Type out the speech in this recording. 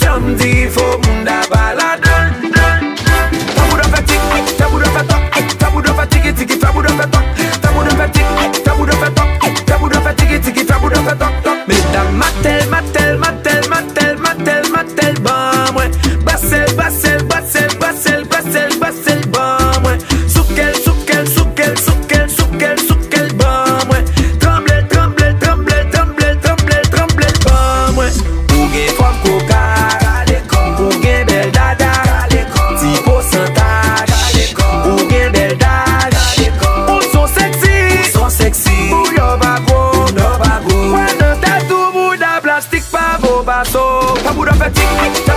Jam di fo munda balade. Tabu da fatigue, tabu da fatigue, tabu da fatigue, tiki tabu da fatigue, tabu da fatigue, tabu da fatigue, tabu da fatigue, tiki tabu da fatigue. Mesdames, matel, matel, matel, matel, matel, matel, bon moi. Basel, basel, basel, basel, basel, basel, bon moi. Soukel, soukel, soukel, soukel, soukel, soukel, bon moi. Tremble, tremble, tremble, tremble, tremble, tremble, bon moi. Ou gen femme coca, ou gen bel dada, ti pourcentage, ou gen bel dage, ou son sexy, ou yo bago, ouais non t'as tout bout de plastique pas beau basso, pas bout de fatigue.